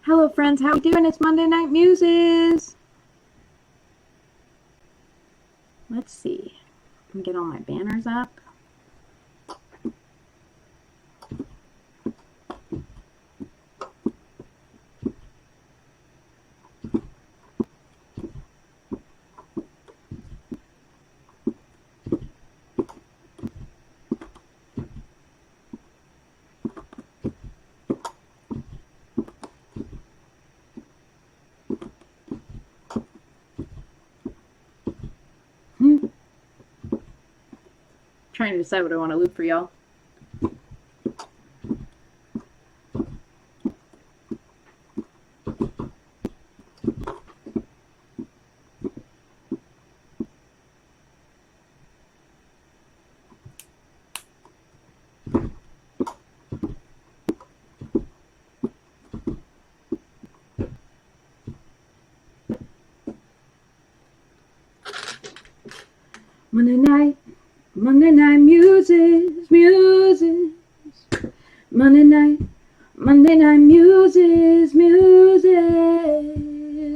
Hello friends, how we doing? It's Monday Night Muses. Let's see. Let me get all my banners up. Trying to decide what I want to loop for y'all. Monday night muses, muses. Monday night muses, muses.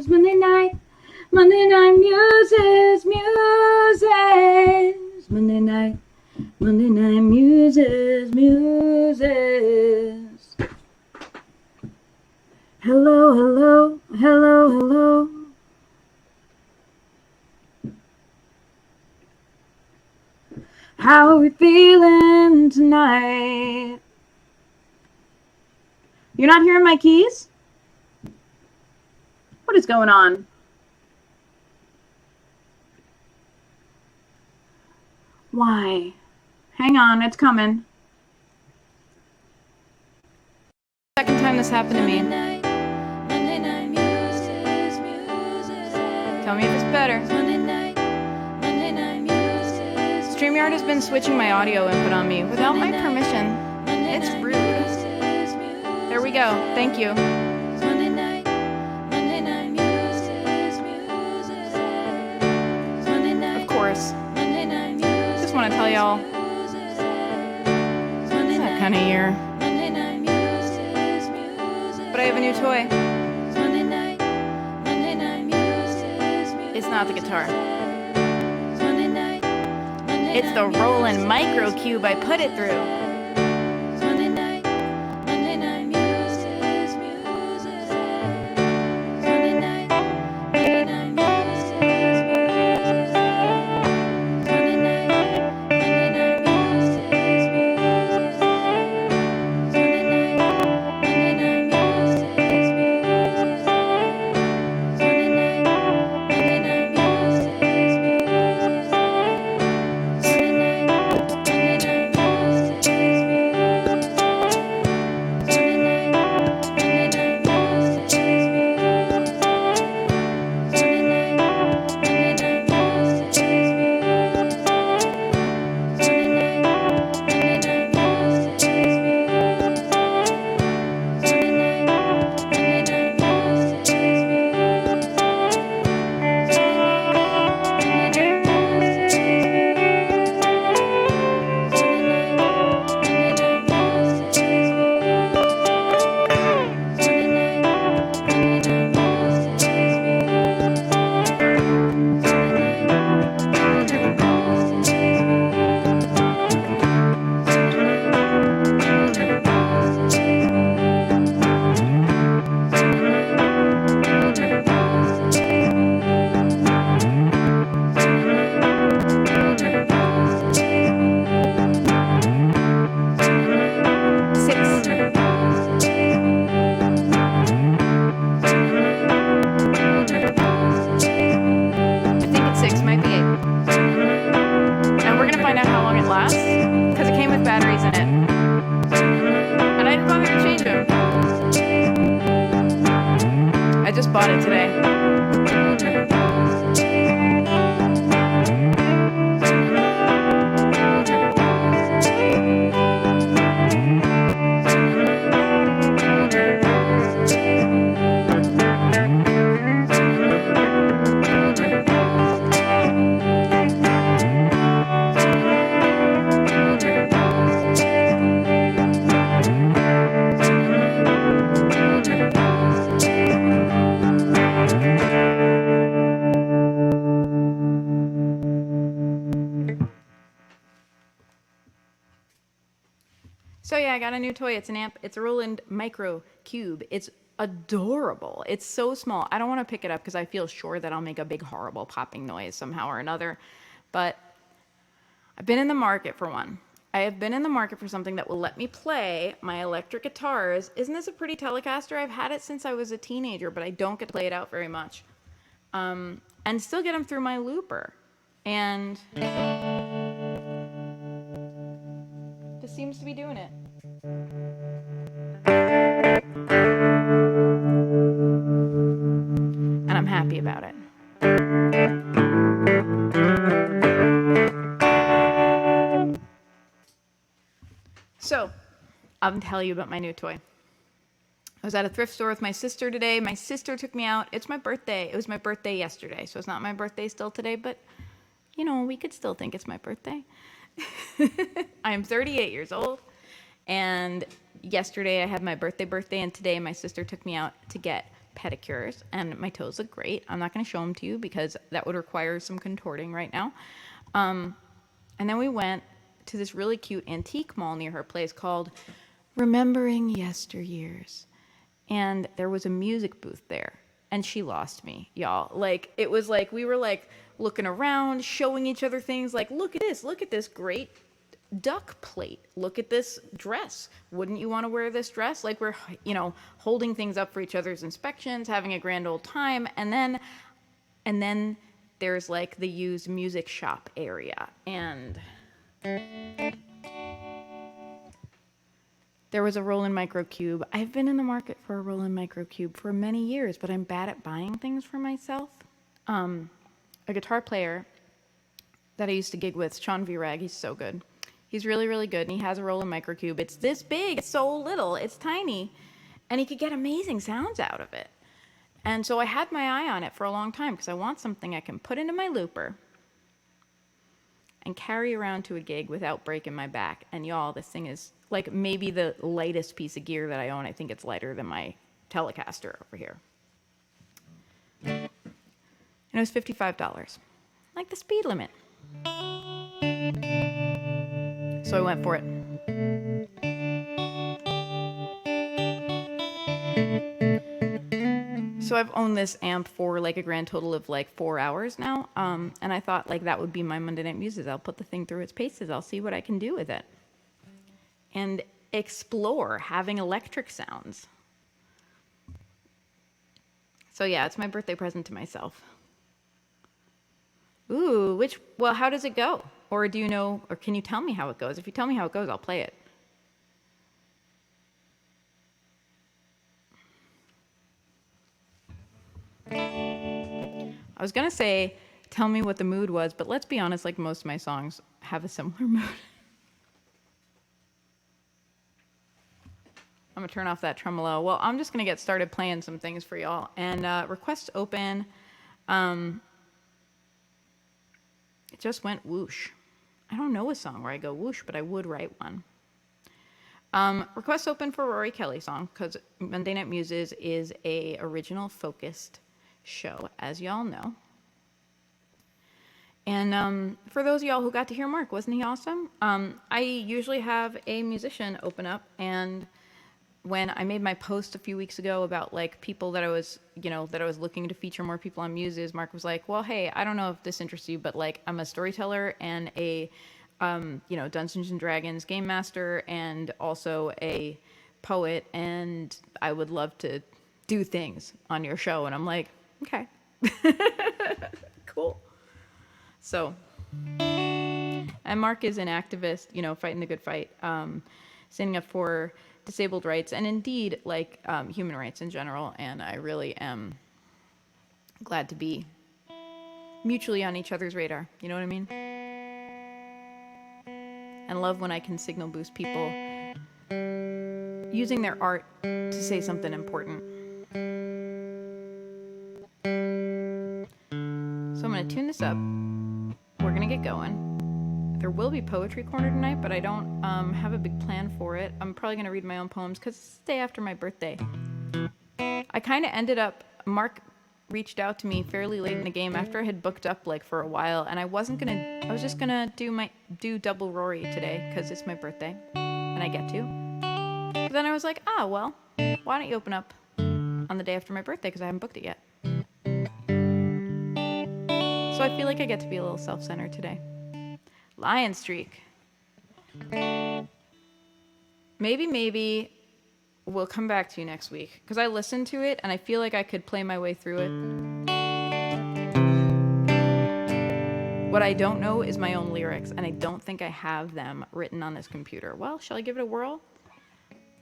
Monday night muses, muses. Monday night muses, muses. Hello, hello, hello, hello. How are we feeling tonight? You're not hearing my keys? What is going on? Why? Hang on, it's coming. Second time this happened to me. Tell me if it's better. StreamYard has been switching my audio input on me without my permission. It's rude. There we go. Thank you. Of course. Just want to tell y'all, it's that kind of year. But I have a new toy. It's not the guitar. It's the Roland Micro Cube I put it through. Bought it today. So yeah, I got a new toy. It's an amp. It's a Roland Micro Cube. It's adorable. It's so small. I don't want to pick it up because I feel sure that I'll make a big horrible popping noise somehow or another. But I've been in the market for one. I have been in the market for something that will let me play my electric guitars. Isn't this a pretty Telecaster? I've had it since I was a teenager, but I don't get to play it out very much. And still get them through my looper. And this seems to be doing it. And I'm happy about it. So, I'll tell you about my new toy. I was at a thrift store with my sister today. My sister took me out. It's my birthday. It was my birthday yesterday, so it's not my birthday still today, but, you know, we could still think it's my birthday. I am 38 years old, and yesterday I had my birthday, and today my sister took me out to get pedicures, and my toes look great. I'm not going to show them to you because that would require some contorting right now. And then we went to this really cute antique mall near her place called Remembering Yesteryears. And there was a music booth there. And she lost me, y'all. Like, it was like, we were like looking around, showing each other things like, look at this great duck plate. Look at this dress. Wouldn't you want to wear this dress? Like, we're, you know, holding things up for each other's inspections, having a grand old time. And then there's like the used music shop area. And there was a Roland Micro Cube. I've been in the market for a Roland Micro Cube for many years, but I'm bad at buying things for myself. A guitar player that I used to gig with, Sean Virag, he's so good. He's really, really good, and he has a Roland Micro Cube. It's this big, it's so little, it's tiny, and he could get amazing sounds out of it. And so I had my eye on it for a long time because I want something I can put into my looper and carry around to a gig without breaking my back. And y'all, this thing is like maybe the lightest piece of gear that I own. I think it's lighter than my Telecaster over here. And it was $55, like the speed limit. So I went for it. So I've owned this amp for like a grand total of like 4 hours now. And I thought like that would be my Monday Night Muses. I'll put the thing through its paces. I'll see what I can do with it. And explore having electric sounds. So yeah, it's my birthday present to myself. Ooh, well, how does it go? Or do you know, or can you tell me how it goes? If you tell me how it goes, I'll play it. I was gonna say, tell me what the mood was, but let's be honest, like most of my songs have a similar mood. I'm gonna turn off that tremolo. Well, I'm just gonna get started playing some things for y'all. And request open, it just went whoosh. I don't know a song where I go whoosh, but I would write one. Request open for Rorie Kelly song, because Monday Night Muses is a original focused show, as y'all know. And for those of y'all who got to hear Mark, wasn't he awesome? I usually have a musician open up, and when I made my post a few weeks ago about like people that I was, you know, that I was looking to feature more people on Muses, Mark was like, well, hey, I don't know if this interests you, but like I'm a storyteller and a, you know, Dungeons and Dragons game master and also a poet, and I would love to do things on your show. And I'm like, okay, cool. So, and Mark is an activist, you know, fighting the good fight, standing up for disabled rights and indeed like human rights in general. And I really am glad to be mutually on each other's radar. You know what I mean? And love when I can signal boost people using their art to say something important. So I'm going to tune this up. We're going to get going. There will be Poetry Corner tonight, but I don't have a big plan for it. I'm probably going to read my own poems because it's the day after my birthday. I kind of ended up, Mark reached out to me fairly late in the game after I had booked up like for a while, and I was just going to do double Rorie today because it's my birthday and I get to. But then I was like, well, why don't you open up on the day after my birthday, because I haven't booked it yet. So I feel like I get to be a little self-centered today. Lion streak. Maybe we'll come back to you next week, because I listened to it and I feel like I could play my way through it. What I don't know is my own lyrics, and I don't think I have them written on this computer. Well, shall I give it a whirl?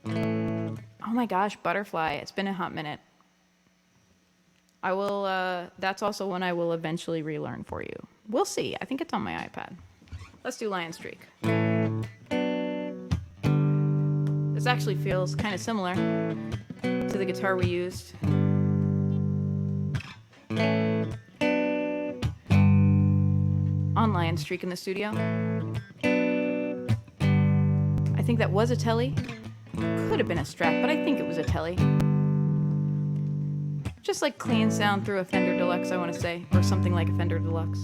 Oh my gosh, Butterfly. It's been a hot minute. I will, that's also one I will eventually relearn for you. We'll see. I think it's on my iPad. Let's do Lion Streak. This actually feels kind of similar to the guitar we used. On Lion Streak in the studio. I think that was a Telly. Could have been a Strat, but I think it was a Telly. Just like clean sound through a Fender Deluxe, I want to say, or something like a Fender Deluxe.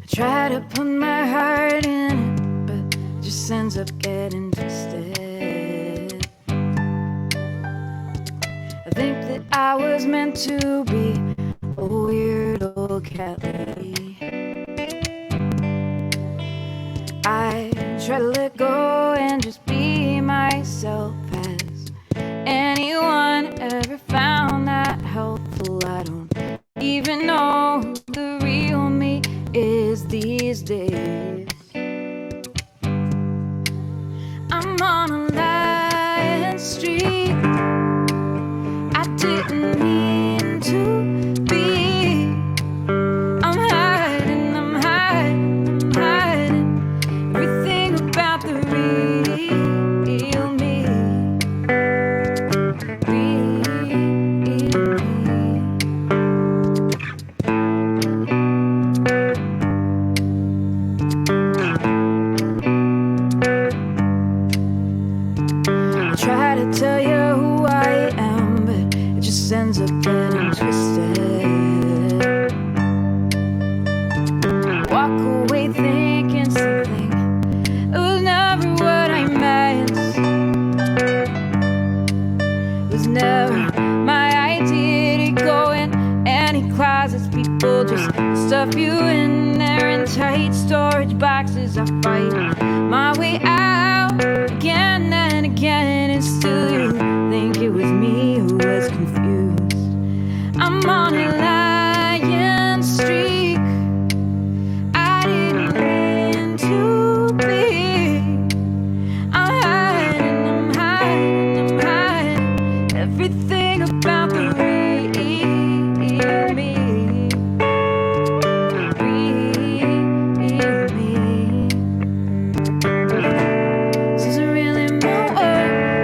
Try to put my heart in it, but it just ends up getting twisted. I think that I was meant to be a weird old cat lady. I try to let go and just be myself. Has anyone ever found that helpful? I don't even know who the real me is these days. I'm on a lion streak. I didn't mean to be. I'm hiding, I'm hiding, I'm hiding everything about the real me. Real me. Try to tell you who I am, but it just ends up getting twisted. Walk away thinking something it was never what I meant. It was never my idea to go in any closets. People just stuff you in there in tight storage boxes. I fight my way out again and again, and still you think it was me who was confused. I'm on a lion streak. I didn't mean to be. I'm hiding, I'm hiding, I'm hiding everything about the real me. Real me. This isn't really my world.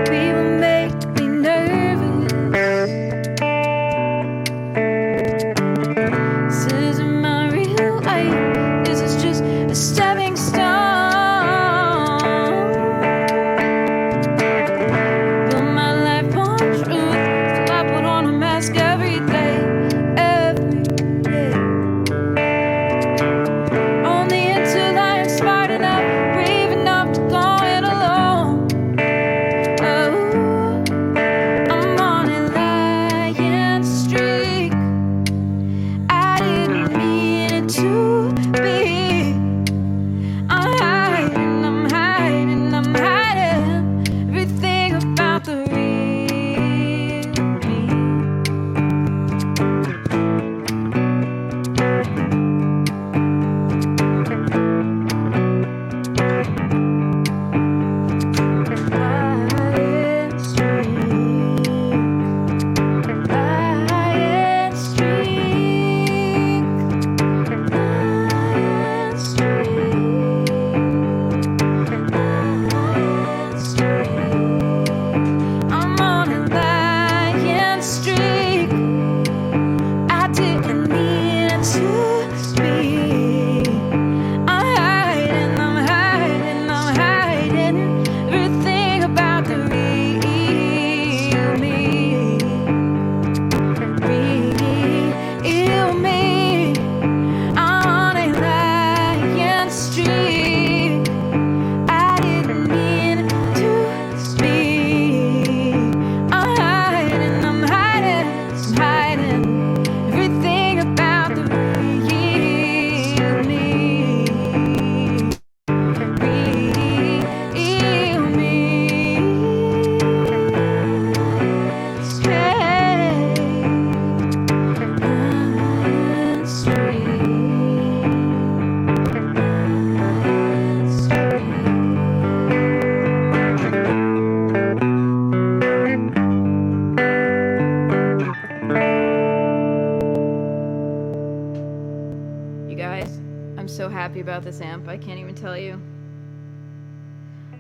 so happy about this amp. I can't even tell you.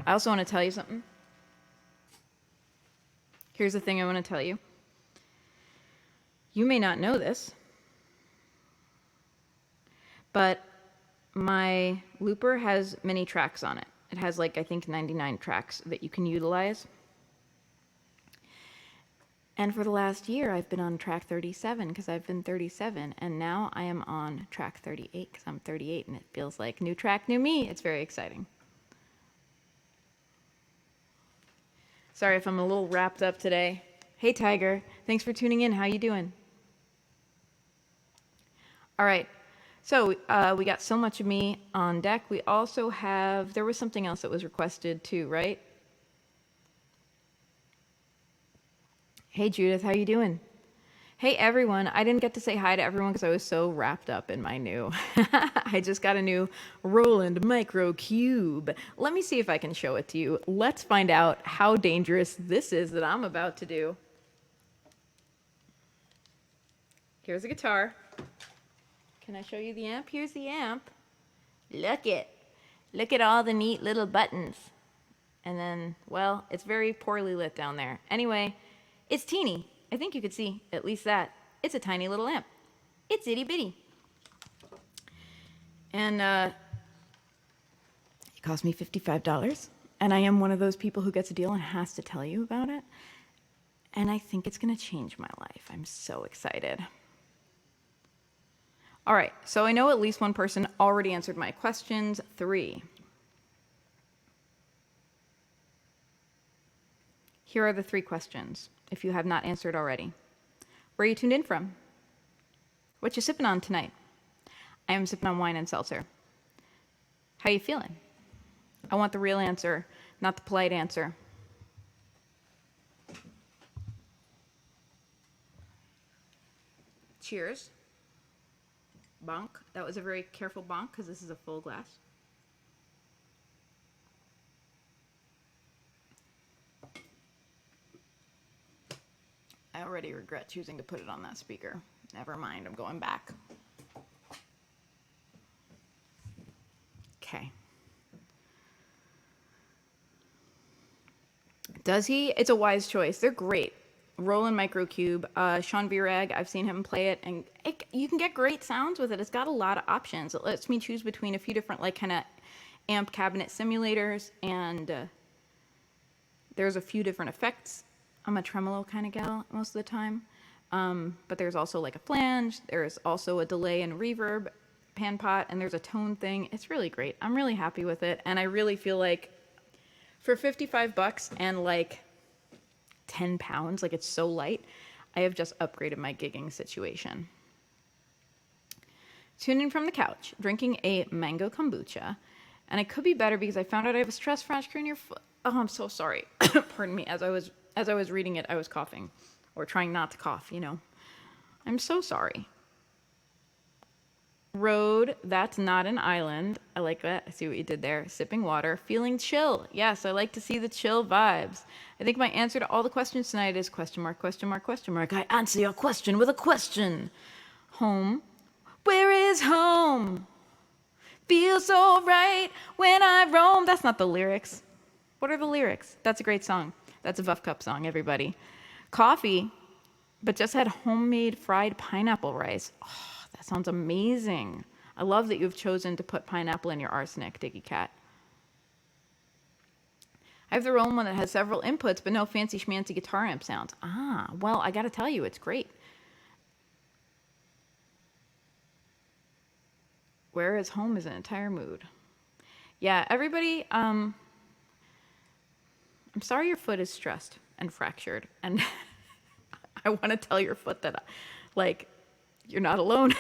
I also want to tell you something. Here's the thing I want to tell you. You may not know this, but my looper has many tracks on it. It has like, I think 99 tracks that you can utilize. And for the last year, I've been on track 37 because I've been 37. And now I am on track 38 because I'm 38 and it feels like new track, new me. It's very exciting. Sorry if I'm a little wrapped up today. Hey, Tiger. Thanks for tuning in. How you doing? All right. So we got So Much of Me on deck. We also have, there was something else that was requested too, right? Hey, Judith, how you doing? Hey, everyone. I didn't get to say hi to everyone because I was so wrapped up in my new, I just got a new Roland Micro Cube. Let me see if I can show it to you. Let's find out how dangerous this is that I'm about to do. Here's a guitar. Can I show you the amp? Here's the amp. Look at all the neat little buttons. And then, well, it's very poorly lit down there. Anyway, it's teeny. I think you could see at least that. It's a tiny little amp. It's itty bitty. And it cost me $55. And I am one of those people who gets a deal and has to tell you about it. And I think it's going to change my life. I'm so excited. All right, so I know at least one person already answered my questions. 3. Here are the 3 questions, if you have not answered already. Where are you tuned in from? What you sipping on tonight? I am sipping on wine and seltzer. How you feeling? I want the real answer, not the polite answer. Cheers. Bonk. That was a very careful bonk because this is a full glass. I already regret choosing to put it on that speaker. Never mind, I'm going back. Okay. Does he? It's a wise choice. They're great. Roland Microcube, Sean Virag, I've seen him play it, and you can get great sounds with it. It's got a lot of options. It lets me choose between a few different, like, kind of amp cabinet simulators, and there's a few different effects. I'm a tremolo kind of gal most of the time, but there's also like a flange. There's also a delay and reverb pan pot, and there's a tone thing. It's really great. I'm really happy with it, and I really feel like for $55 and like 10 pounds, like it's so light, I have just upgraded my gigging situation. Tuned in from the couch, drinking a mango kombucha, and it could be better because I found out I have a stress fracture in your foot. Oh, I'm so sorry. Pardon me. As I was reading it, I was coughing, or trying not to cough, you know. I'm so sorry. Road, that's not an island. I like that. I see what you did there. Sipping water, feeling chill. Yes, I like to see the chill vibes. I think my answer to all the questions tonight is question mark, question mark, question mark. I answer your question with a question. Home. Where is home? Feels so right when I roam. That's not the lyrics. What are the lyrics? That's a great song. That's a Vuff Cup song, everybody. Coffee, but just had homemade fried pineapple rice. Oh, that sounds amazing. I love that you've chosen to put pineapple in your arsenic, Diggy Cat. I have the Roland one that has several inputs, but no fancy schmancy guitar amp sounds. Ah, well, I gotta tell you, it's great. Where is home is an entire mood. Yeah, everybody, I'm sorry your foot is stressed and fractured, and I want to tell your foot that, like, you're not alone.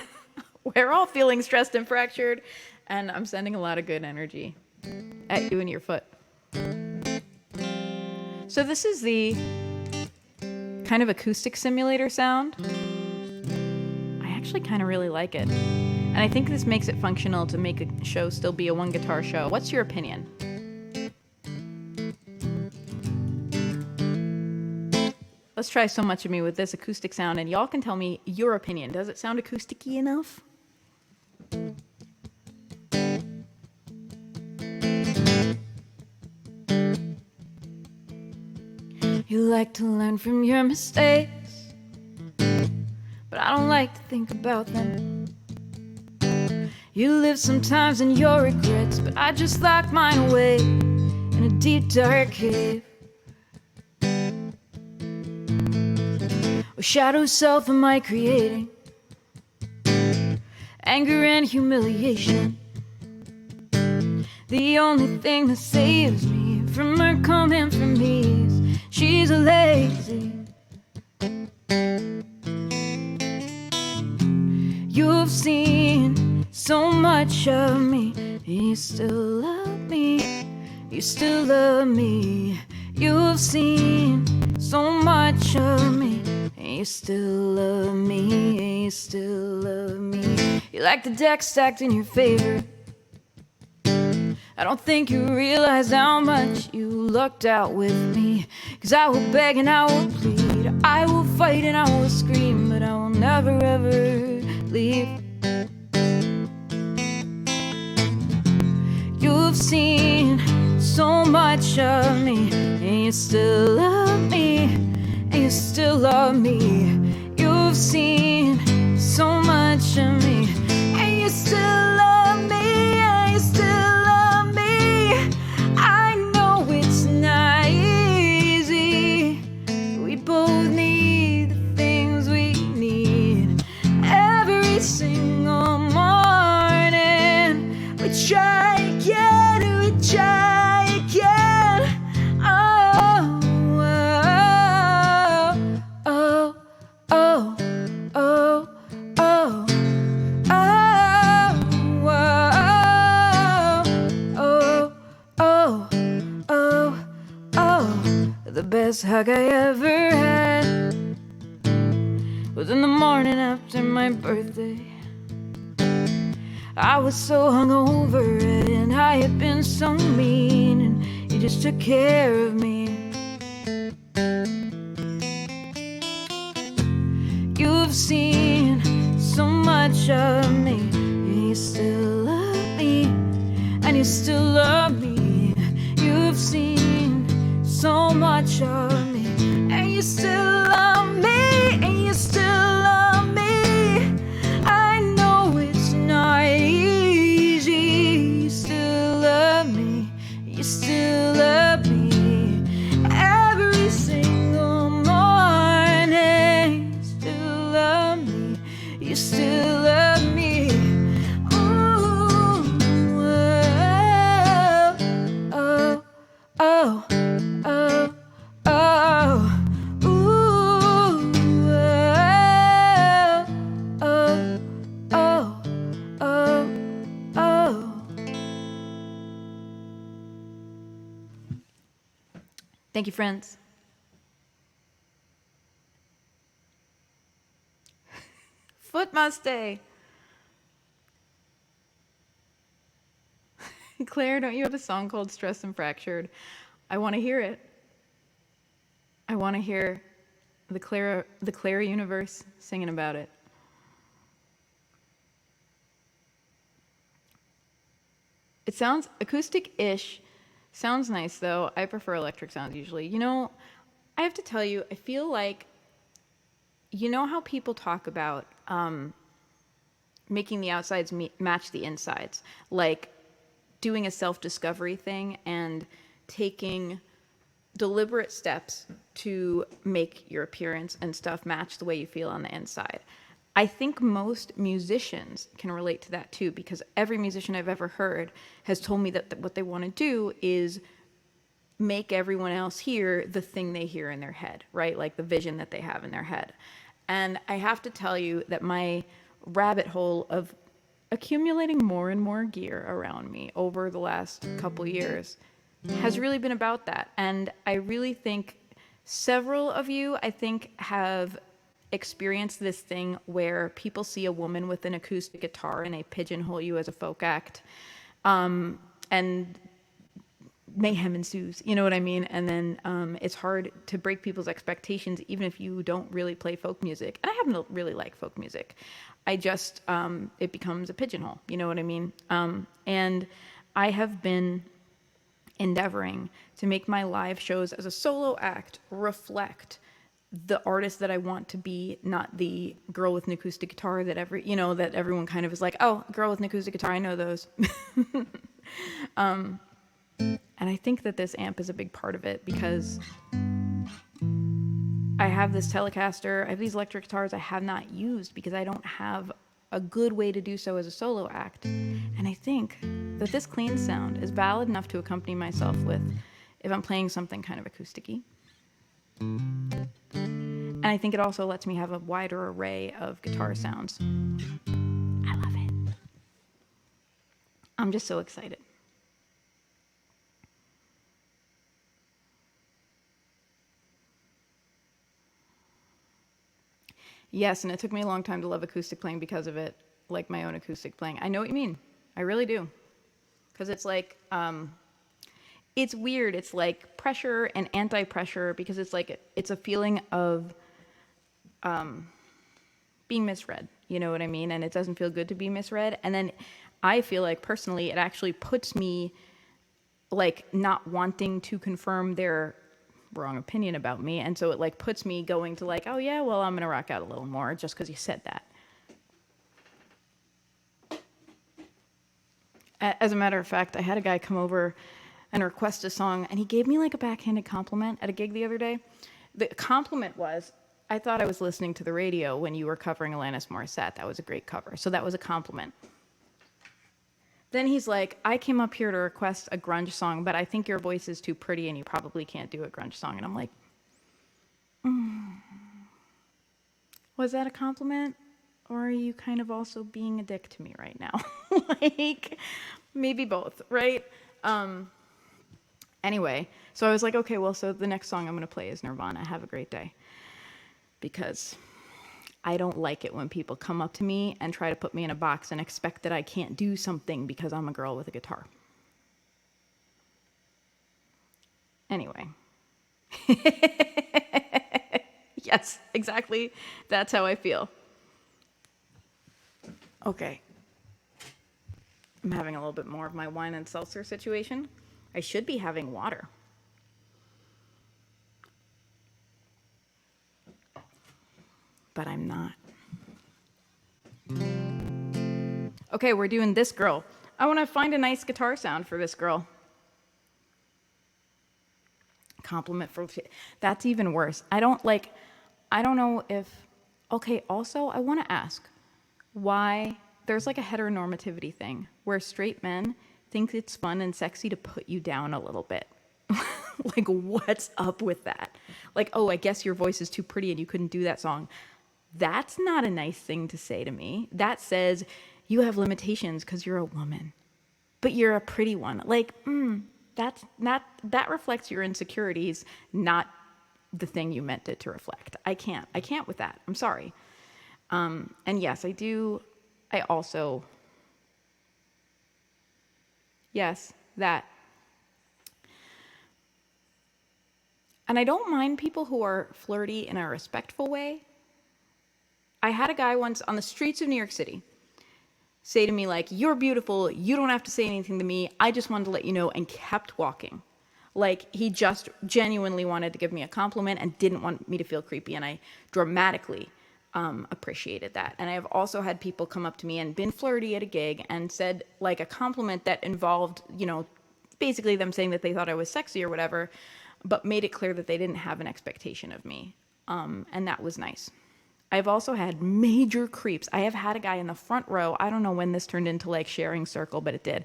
We're all feeling stressed and fractured, and I'm sending a lot of good energy at you and your foot. So this is the kind of acoustic simulator sound. I actually kind of really like it. And I think this makes it functional to make a show still be a one guitar show. What's your opinion? Let's try So Much of Me with this acoustic sound, and y'all can tell me your opinion. Does it sound acousticy enough? like to learn from your mistakes, but I don't like to think about them. You live sometimes in your regrets, but I just lock mine away in a deep dark cave. What shadow self am I creating? Anger and humiliation. The only thing that saves me from her coming for me is she's a lazy. You've seen so much of me, and you still love me, you still love me. You've seen so much of me, and you still love me, and you still love me. You like the deck stacked in your favor. I don't think you realized how much you lucked out with me. 'Cause I will beg and I will plead, I will fight and I will scream, but I will never ever leave. You've seen so much of me, and you still love me, and you still love me. You've seen so much of me, and you still love me, and you still love me. I know it's not easy. We both need the things we need every single morning. We try again, we try again. Oh, oh, oh, oh, oh, oh. The best hug I ever had was in the morning after my birthday. I was so hungover and I had been so mean, and you just took care of me. You've seen so much of me, and you still love me, and you still love me. You've seen so much of me, and you still love me, and you still love me. I know it's not easy. You still love me, you still love me. Every single morning, you still love me, you still love me. Ooh, oh, oh, oh, oh, ooh, oh, oh, oh, oh. Thank you, friends. Foot Mustache. Claire, don't you have a song called Stressed and Fractured? I want to hear it. I want to hear the Claire universe singing about it. It sounds acoustic-ish. Sounds nice, though. I prefer electric sounds usually. You know, I have to tell you, I feel like, you know how people talk about making the outsides match the insides? Like doing a self-discovery thing and taking deliberate steps to make your appearance and stuff match the way you feel on the inside. I think most musicians can relate to that too, because every musician I've ever heard has told me that what they want to do is make everyone else hear the thing they hear in their head, right? Like the vision that they have in their head. And I have to tell you that my rabbit hole of accumulating more and more gear around me over the last couple years has really been about that. And I really think several of you, I think, have experienced this thing where people see a woman with an acoustic guitar and they pigeonhole you as a folk act. And mayhem ensues, you know what I mean? And then it's hard to break people's expectations, even if you don't really play folk music. And I happen to really like folk music. I just, it becomes a pigeonhole, you know what I mean? And I have been endeavoring to make my live shows as a solo act reflect the artist that I want to be, not the girl with an acoustic guitar that that everyone kind of is like, oh, girl with an acoustic guitar, I know those. And I think that this amp is a big part of it, because I have this Telecaster, I have these electric guitars I have not used because I don't have a good way to do so as a solo act. And I think that this clean sound is valid enough to accompany myself with if I'm playing something kind of acoustic-y. And I think it also lets me have a wider array of guitar sounds. I love it. I'm just so excited. Yes, and it took me a long time to love acoustic playing because of it, like my own acoustic playing. I know what you mean. I really do. Because it's like, it's weird. It's like pressure and anti-pressure, because it's like, it's a feeling of being misread. You know what I mean? And it doesn't feel good to be misread. And then I feel like personally, it actually puts me like not wanting to confirm their wrong opinion about me, and so it like puts me going to like, oh yeah, well, I'm gonna rock out a little more just because you said that. As a matter of fact, I had a guy come over and request a song, and he gave me like a backhanded compliment at a gig the other day. The compliment was, I thought I was listening to the radio when you were covering Alanis Morissette. That was a great cover. So that was a compliment. Then he's like, I came up here to request a grunge song, but I think your voice is too pretty and you probably can't do a grunge song. And I'm like, was that a compliment? Or are you kind of also being a dick to me right now? Like, maybe both, right? Anyway, so I was like, okay, well, so the next song I'm going to play is Nirvana, Have a Great Day. Because I don't like it when people come up to me and try to put me in a box and expect that I can't do something because I'm a girl with a guitar. Anyway. Yes, exactly. That's how I feel. Okay. I'm having a little bit more of my wine and seltzer situation. I should be having water. But I'm not. Okay, we're doing this girl. I want to find a nice guitar sound for this girl. Compliment for... That's even worse. I don't know if... Okay, also, I want to ask why there's like a heteronormativity thing where straight men think it's fun and sexy to put you down a little bit. Like, what's up with that? Like, oh, I guess your voice is too pretty and you couldn't do that song. That's not a nice thing to say to me. That says you have limitations because you're a woman, but you're a pretty one. Like, that reflects your insecurities, not the thing you meant it to reflect. I can't with that. I'm sorry. And yes, I also, yes, that. And I don't mind people who are flirty in a respectful way. I had a guy once on the streets of New York City say to me, like, you're beautiful, you don't have to say anything to me, I just wanted to let you know, and kept walking. Like, he just genuinely wanted to give me a compliment and didn't want me to feel creepy, and I dramatically appreciated that. And I have also had people come up to me and been flirty at a gig and said, like, a compliment that involved, basically them saying that they thought I was sexy or whatever, but made it clear that they didn't have an expectation of me. And that was nice. I've also had major creeps. I have had a guy in the front row. I don't know when this turned into like sharing circle, but it did.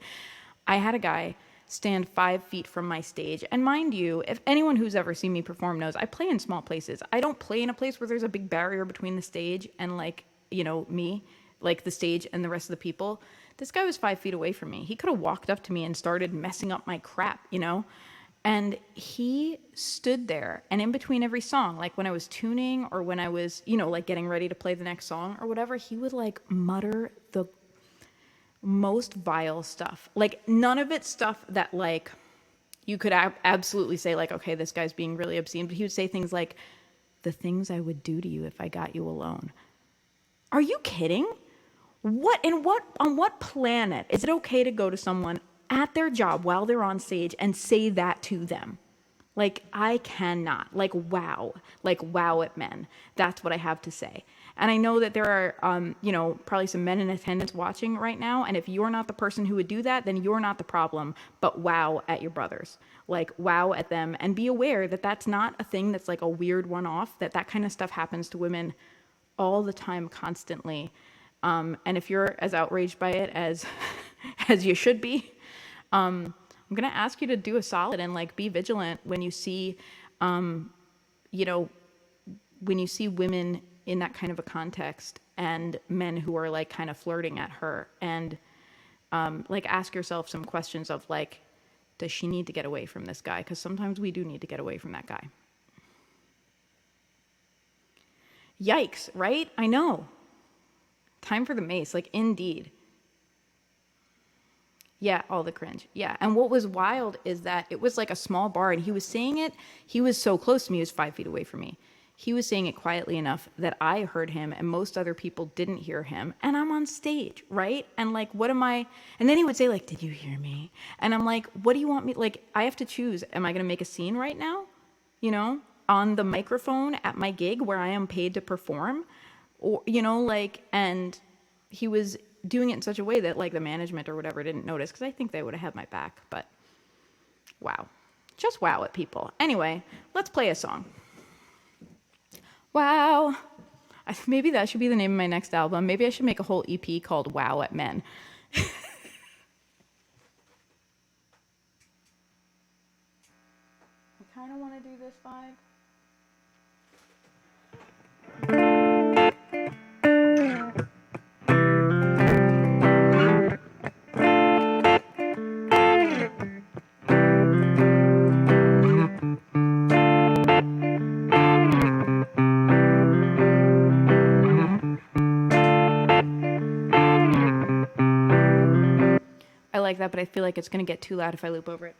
I had a guy stand 5 feet from my stage. And mind you, if anyone who's ever seen me perform knows, I play in small places. I don't play in a place where there's a big barrier between the stage and me, like the stage and the rest of the people. This guy was 5 feet away from me. He could have walked up to me and started messing up my crap, And he stood there, and in between every song, like when I was tuning or when I was, like getting ready to play the next song or whatever, he would like mutter the most vile stuff. Like none of it stuff that like you could absolutely say like, okay, this guy's being really obscene, but he would say things like, the things I would do to you if I got you alone. Are you kidding? On what planet is it okay to go to someone at their job while they're on stage and say that to them. Like, I cannot. Like, wow at men. That's what I have to say. And I know that there are, probably some men in attendance watching right now. And if you're not the person who would do that, then you're not the problem. But wow at your brothers. Like, wow at them. And be aware that that's not a thing that's like a weird one-off, that kind of stuff happens to women all the time, constantly. And if you're as outraged by it as as you should be, I'm going to ask you to do a solid and like be vigilant when you see, when you see women in that kind of a context and men who are like kind of flirting at her, and like ask yourself some questions of like, does she need to get away from this guy? Because sometimes we do need to get away from that guy. Yikes, right? I know. Time for the mace, like indeed. Yeah, all the cringe. Yeah. And what was wild is that it was like a small bar and he was saying it. He was so close to me. He was 5 feet away from me. He was saying it quietly enough that I heard him and most other people didn't hear him. And I'm on stage, right? And like, what am I? And then he would say like, did you hear me? And I'm like, what do you want me? Like, I have to choose. Am I going to make a scene right now? On the microphone at my gig where I am paid to perform? Or, and he was doing it in such a way that like the management or whatever didn't notice, because I think they would have had my back. But wow, just wow at people. Anyway, let's play a song. Wow. Maybe that should be the name of my next album. Maybe I should make a whole EP called Wow at Men. I kind of want to do this vibe. I like that, but I feel like it's going to get too loud if I loop over it.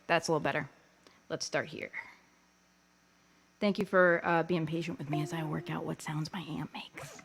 That's a little better. Let's start here. Thank you for being patient with me as I work out what sounds my amp makes.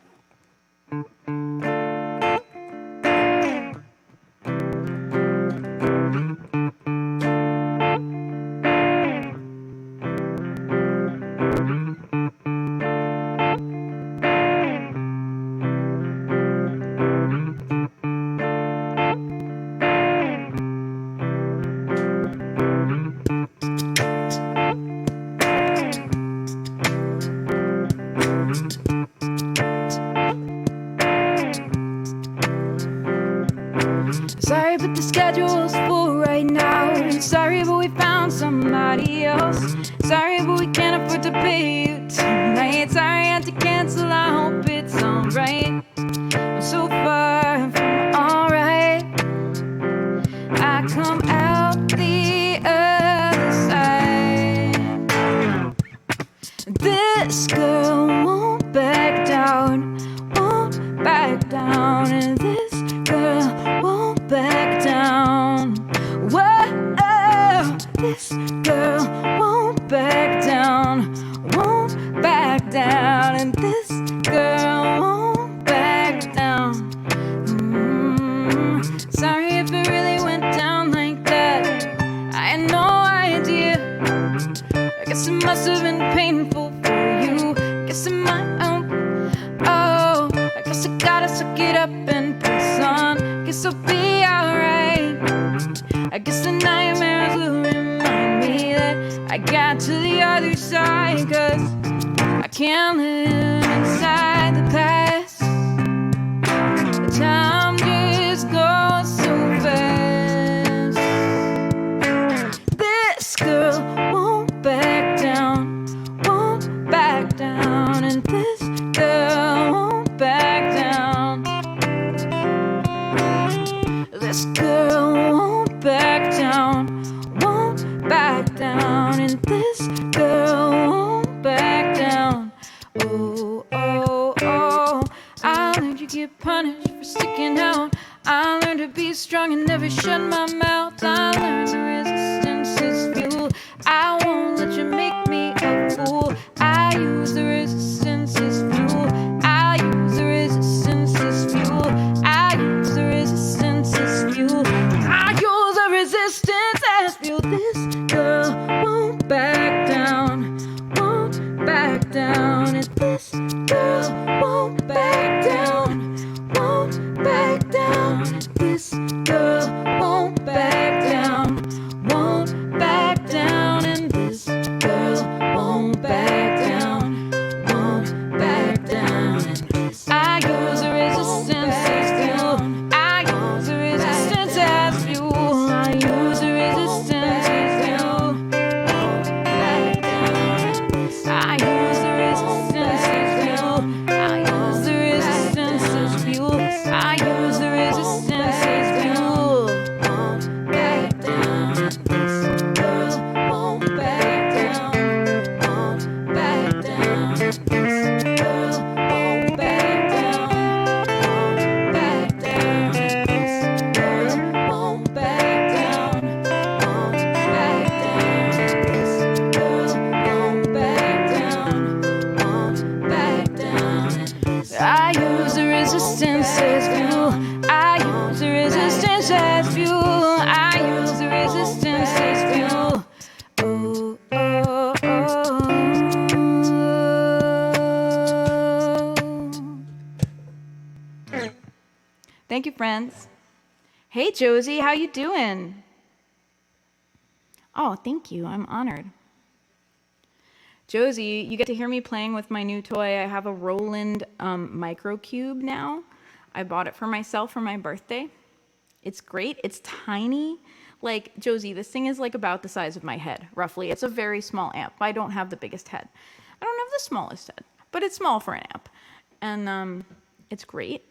Sorry, but the schedule's full right now. Sorry, but we found somebody else. Sorry, but we can't afford to pay you tonight. Sorry, I had to cancel, I hope it's alright. I'm so far from alright. I come out the other side. This girl won't back down, won't back down. And this girl won't back down. Whoa, this girl won't back down, won't back down. And this girl won't back down. Sorry if it really went down like that. I had no idea. I guess it must have been painful for you. Guess it might, oh, I guess I gotta suck it up and press on. Guess I'll be alright. I guess the nightmares will remind me that I got to the other side. Cause I can't live inside the past. The time just goes so fast. This girl won't back down, won't back down. And this girl won't back down. This girl won't back down, won't back down. And this girl won't back down. Oh, oh, oh, I learned you get punished for sticking out. I learned to be strong and never shut my mouth. I learned the resistance is fuel. I won't let you make me a fool. I use the resistance as fuel. I as fuel. This girl won't back down, won't back down. And this girl won't back down, won't back down. This girl won't back down, won't back down. And this girl won't back down, won't back down. I use the resistance as fuel. I use the resistance as fuel. I use the resistance as fuel. Won't back down. I use the resistance as fuel. I use the resistance as fuel. I use the resistance as fuel. Won't back down. This girl won't back down, won't back down. This girl won't back down, won't back down. This girl won't back down, won't back down. This girl won't back down, won't back down. I use the resistance as fuel. I use the resistance as fuel. I use the resistance as fuel. Oh, oh, oh. Thank you, friends. Hey, Josie, how you doing? Oh, thank you. I'm honored. Josie, you get to hear me playing with my new toy. I have a Roland microcube now. I bought it for myself for my birthday. It's great. It's tiny. Like, Josie, this thing is like about the size of my head, roughly. It's a very small amp. I don't have the biggest head. I don't have the smallest head, but it's small for an amp. And it's great.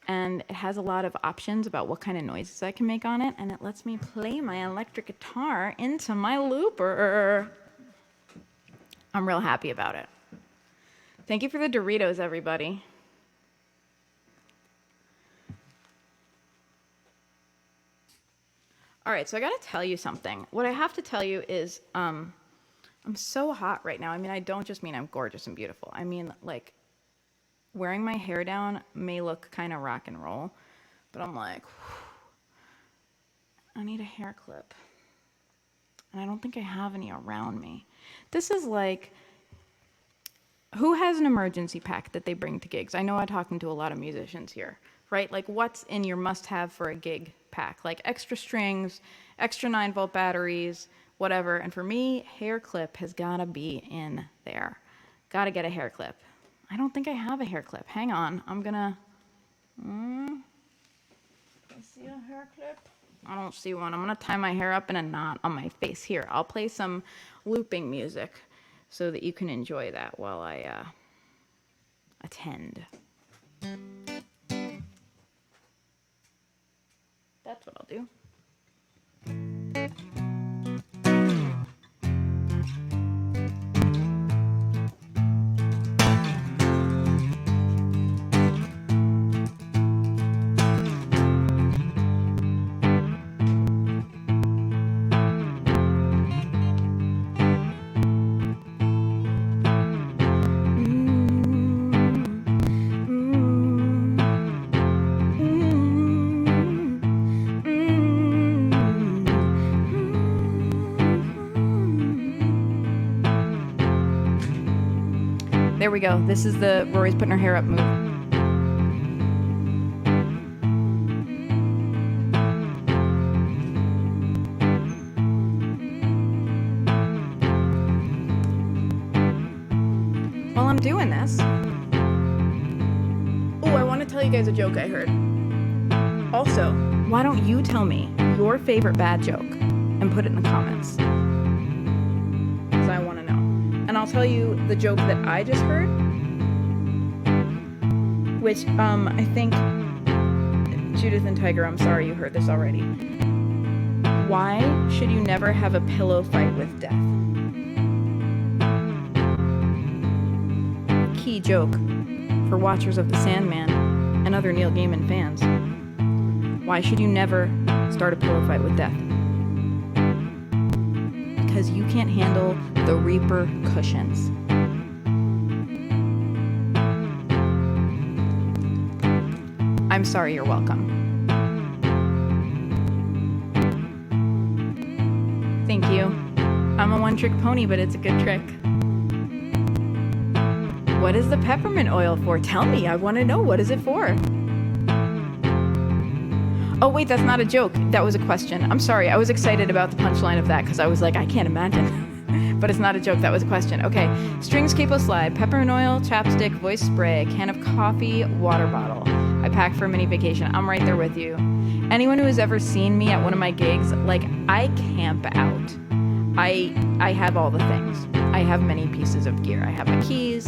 And it has a lot of options about what kind of noises I can make on it. And it lets me play my electric guitar into my looper. I'm real happy about it. Thank you for the Doritos, everybody. All right, so I got to tell you something. What I have to tell you is I'm so hot right now. I mean, I don't just mean I'm gorgeous and beautiful. I mean, like, wearing my hair down may look kind of rock and roll, but I'm like, I need a hair clip. And I don't think I have any around me. This is like, who has an emergency pack that they bring to gigs? I know I'm talking to a lot of musicians here, right? Like, what's in your must-have for a gig pack? Like extra strings, extra 9-volt batteries, whatever. And for me, hair clip has got to be in there. Got to get a hair clip. I don't think I have a hair clip. Hang on. I'm going to... I see a hair clip? I don't see one. I'm going to tie my hair up in a knot on my face. Here, I'll play some looping music so that you can enjoy that while I attend. That's what I'll do. There we go. This is the Rorie's putting her hair up move. While I'm doing this, I want to tell you guys a joke I heard. Also, why don't you tell me your favorite bad joke and put it in the comments? Because I want to know. And I'll tell you the joke that I just heard, which I think, Judith and Tiger, I'm sorry you heard this already. Why should you never have a pillow fight with death? Key joke for watchers of The Sandman and other Neil Gaiman fans. Why should you never start a pillow fight with death? Because you can't handle the repercussions. I'm sorry, you're welcome. Thank you. I'm a one-trick pony, but it's a good trick. What is the peppermint oil for? Tell me, I want to know. What is it for? Oh, wait, that's not a joke. That was a question. I'm sorry. I was excited about the punchline of that because I was like, I can't imagine. But it's not a joke. That was a question. Okay. Strings, capo slide, peppermint oil, chapstick, voice spray, can of coffee, water bottle. I pack for a mini vacation. I'm right there with you. Anyone who has ever seen me at one of my gigs, like, I camp out. I have all the things. I have many pieces of gear. I have my keys.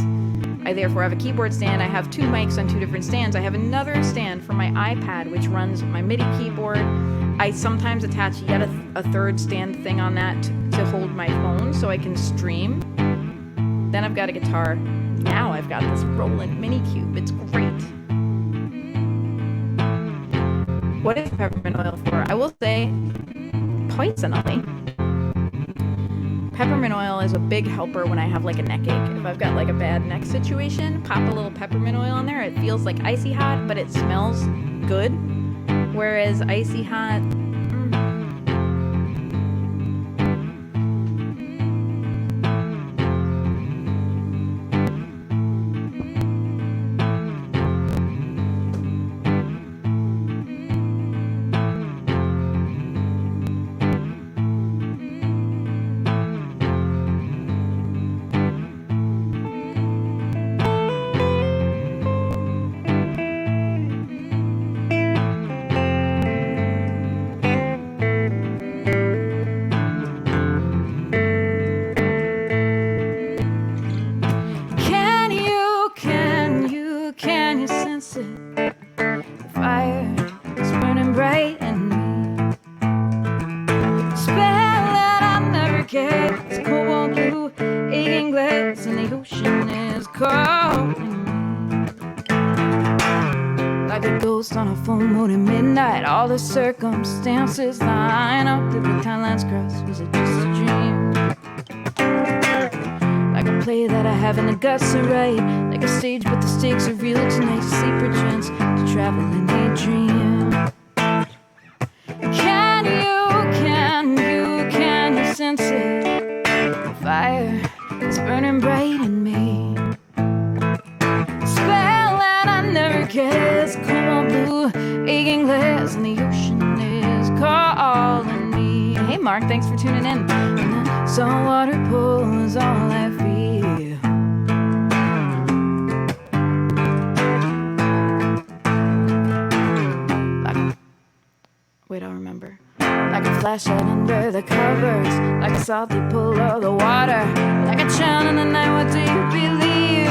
I therefore have a keyboard stand. I have 2 mics on 2 different stands. I have another stand for my iPad, which runs my MIDI keyboard. I sometimes attach yet a third stand thing on that to hold my phone so I can stream. Then I've got a guitar. Now I've got this Roland Mini Cube. It's great. What is peppermint oil for? I will say, poisonally. Peppermint oil is a big helper when I have like a neck ache. If I've got like a bad neck situation, pop a little peppermint oil on there. It feels like icy hot, but it smells good. Whereas icy hot, all the circumstances line up. Did the timelines cross? Was it just a dream? Like a play that I have in the guts to write. Like a stage, but the stakes are real tonight. Sleep perchance to travel in a dream. Can you sense it? The fire is burning bright in me. Spell that I never guessed. Cold blue, aching glass, and the ocean is calling me. Hey Mark, thanks for tuning in. And the saltwater pool is all I feel. Wait, I'll remember. Like a flashlight under the covers, like a salty pool of the water, like a child in the night. What do you believe?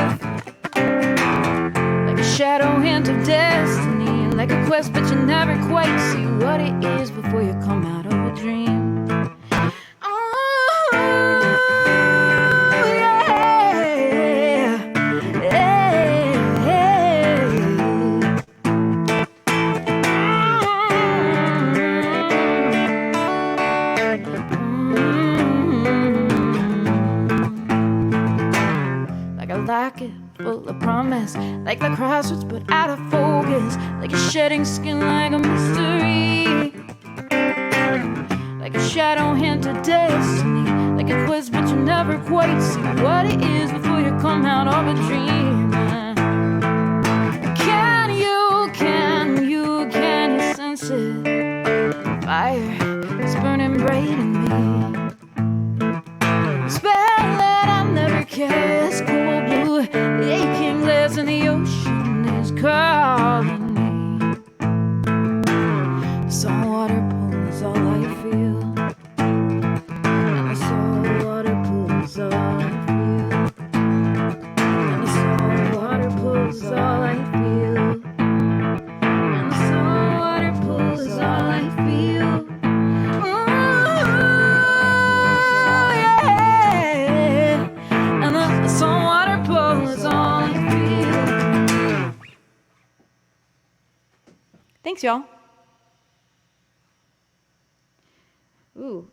Like a shadow hint of destiny, like a quest, but you never quite see what it is before you come out of a dream. Oh, yeah, Like a locket full of promise, like the crossroads but out of focus, like a shedding skin, like a mystery, like a shadow hint of destiny, like a quest but you never quite see what it is before you come out of a dream. Can you sense it? Fire is burning bright in me. Spell that I'll never cast. Cold blue, aching glass, and the ocean is calling me. Saltwater pool is all I feel. And the saltwater pool is all I feel. And the saltwater pool is all I feel. And the saltwater pool is all I feel. Thanks, y'all. Ooh.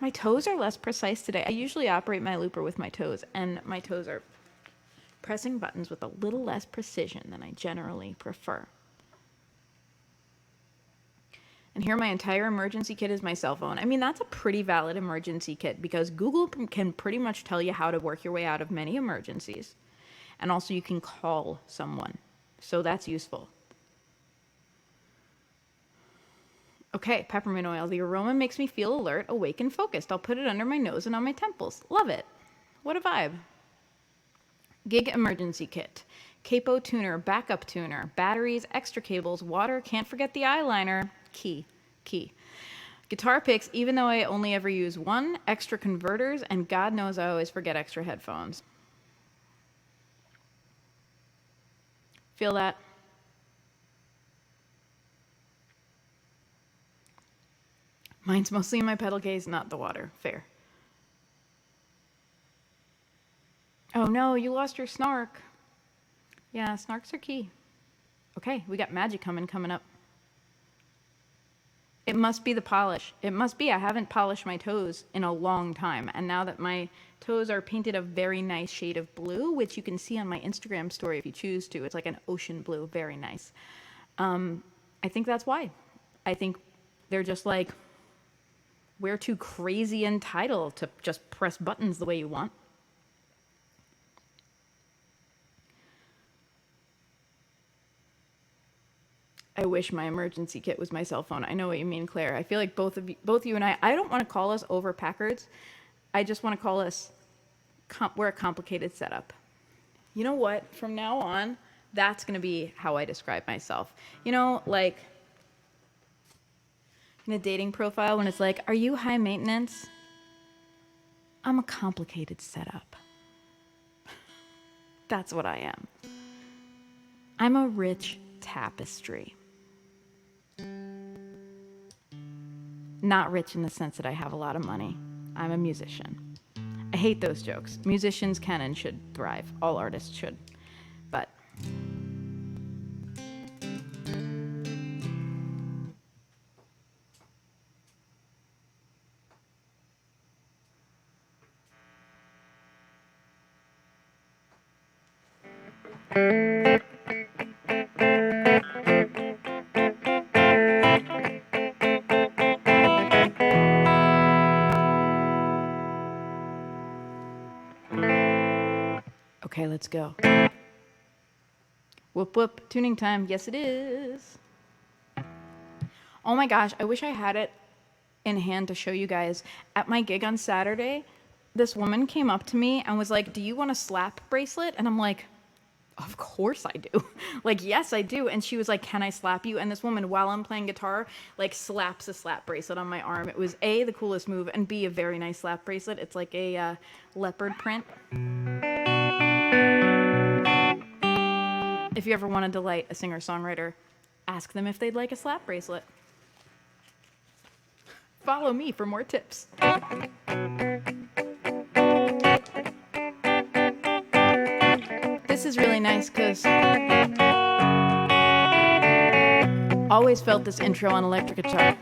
My toes are less precise today. I usually operate my looper with my toes, and my toes are pressing buttons with a little less precision than I generally prefer. And here my entire emergency kit is my cell phone. I mean, that's a pretty valid emergency kit because Google can pretty much tell you how to work your way out of many emergencies. And also you can call someone. So that's useful. Okay, peppermint oil. The aroma makes me feel alert, awake, and focused. I'll put it under my nose and on my temples. Love it. What a vibe. Gig emergency kit. Capo tuner, backup tuner, batteries, extra cables, water, can't forget the eyeliner. Key. Guitar picks, even though I only ever use one, extra converters, and God knows I always forget extra headphones. Feel that? Mine's mostly in my pedal case, not the water. Fair. Oh no, you lost your snark. Yeah, snarks are key. Okay, we got magic coming up. It must be the polish. It must be. I haven't polished my toes in a long time. And now that my toes are painted a very nice shade of blue, which you can see on my Instagram story if you choose to. It's like an ocean blue. Very nice. I think that's why. I think they're just like, we're too crazy entitled to just press buttons the way you want. I wish my emergency kit was my cell phone. I know what you mean, Claire. I feel like both you and I don't want to call us over Packards. I just want to call us, we're a complicated setup. You know what? From now on, that's going to be how I describe myself. You know, like in a dating profile when it's like, are you high maintenance? I'm a complicated setup. That's what I am. I'm a rich tapestry. Not rich in the sense that I have a lot of money. I'm a musician. I hate those jokes. Musicians can and should thrive. All artists should. But okay, let's go. Whoop whoop, tuning time. Yes, it is. Oh my gosh, I wish I had it in hand to show you guys. At my gig on Saturday, this woman came up to me and was like, do you want a slap bracelet? And I'm like, of course I do. Like, yes, I do. And she was like, can I slap you? And this woman, while I'm playing guitar, like slaps a slap bracelet on my arm. It was A, the coolest move, and B, a very nice slap bracelet. It's like a leopard print. If you ever want to delight a singer-songwriter, ask them if they'd like a slap bracelet. Follow me for more tips. This is really nice because always felt this intro on electric guitar.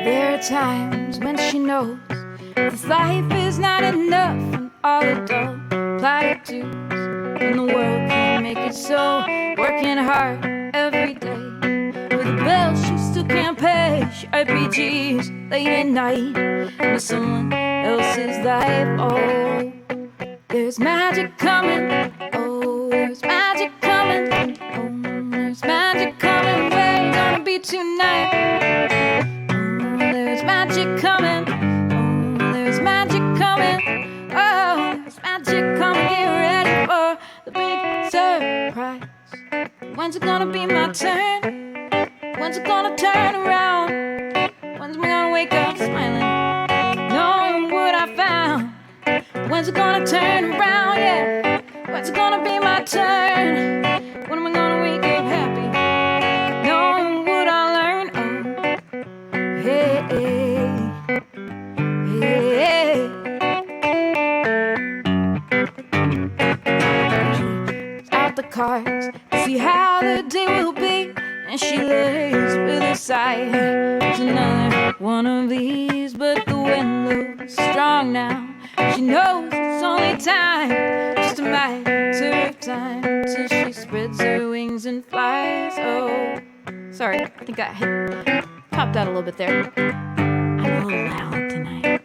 There are times when she knows this life is not enough and all the dull platitudes in the world can't make it so. Working hard every day with the bills she still can't pay. She RPGs late at night with someone else's life. Oh, there's magic coming. Oh, there's magic coming. Oh, there's magic coming. Where you gonna be tonight? Oh, there's magic coming. Oh, there's magic coming. Oh, there's magic coming. Get ready for the big surprise. When's it gonna be my turn? When's it gonna turn around? When's we gonna wake up smiling, knowing what I found? When's it gonna turn around? Yeah. When's it gonna be my turn? When am I gonna wake up happy, knowing what I learned? Oh, hey, hey, hey. Out the cards to see how the day will be. And she lays with a sigh. It's another one of these, but the wind blows strong now. She knows it's only time. She's just a matter of time till she spreads her wings and flies. Oh, sorry, I think I had popped out a little bit there. I'm a little loud tonight.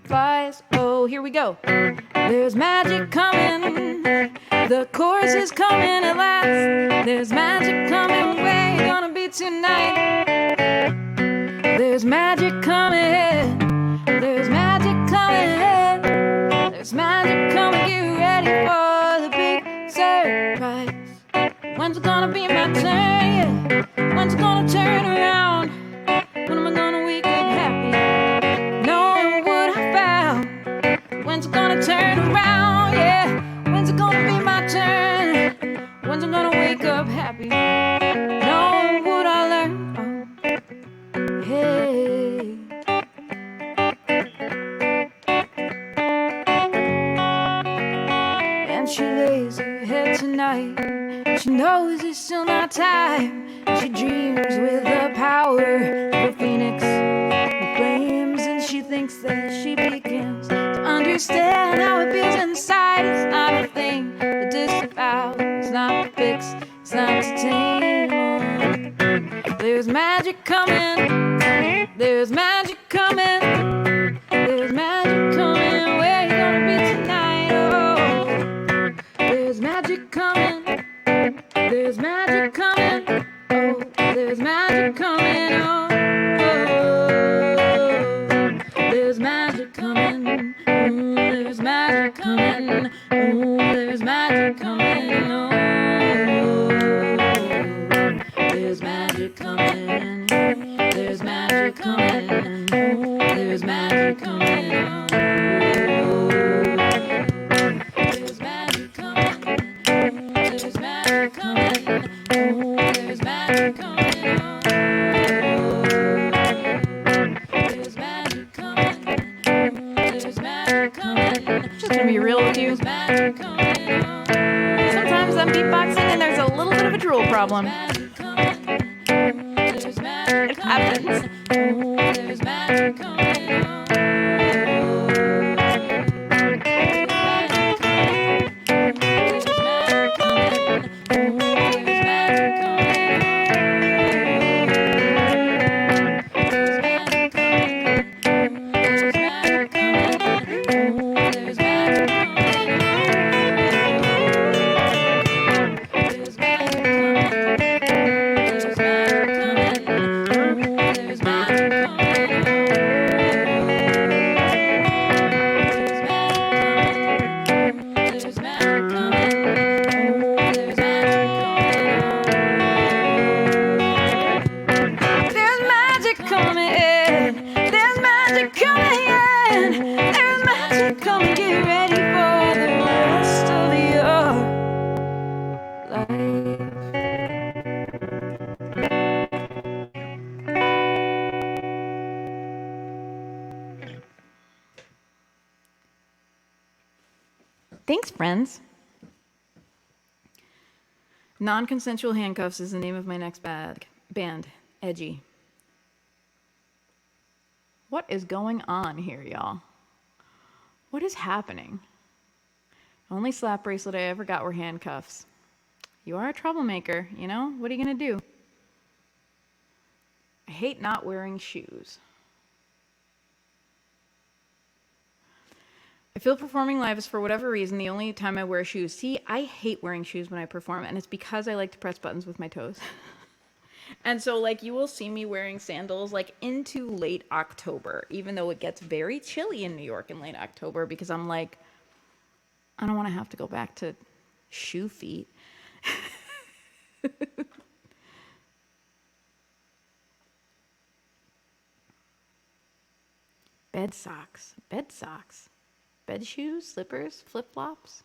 Flies. Oh, here we go. There's magic coming. The chorus is coming at last. There's magic coming. Where you gonna be tonight? There's magic coming. There's magic coming. There's magic coming. Get ready for the big surprise. When's it gonna be my turn? Yeah. When's it gonna turn around? When am I gonna wake up happy, knowing what I found? When's it gonna turn around? Yeah. When's it gonna be my turn? When's it gonna wake up happy, knowing what I learned? Oh, hey. And she lays her head tonight. She knows it's still not time. She dreams with the power of a phoenix in flames, and she thinks that she begins to understand how it feels inside. It's not a thing to disavow. It's not to fix. It's not to tame. There's magic coming. There's magic coming. There's magic coming. Where you gonna be tonight? Oh, there's magic coming. There's magic coming. Oh, there's magic coming. Oh, there's magic coming. Oh, there's magic coming. Oh, there's magic coming. Oh, there's magic coming. There's magic coming. Oh, there's magic coming. There's magic coming. There's magic coming. Oh, there's magic coming. There's magic coming. There's magic coming. Just gonna be real with you. Sometimes I'm beatboxing and there's a little bit of a drool problem. It happens. There's magic coming. Thanks, friends. Nonconsensual Handcuffs is the name of my next band. Edgy. What is going on here, y'all? What is happening? Only slap bracelet I ever got were handcuffs. You are a troublemaker, you know? What are you gonna do? I hate not wearing shoes. I feel performing live is, for whatever reason, the only time I wear shoes. See, I hate wearing shoes when I perform, and it's because I like to press buttons with my toes. And so, like, you will see me wearing sandals, like, into late October, even though it gets very chilly in New York in late October, because I'm like, I don't want to have to go back to shoe feet. Bed socks. Bed shoes, slippers, flip-flops.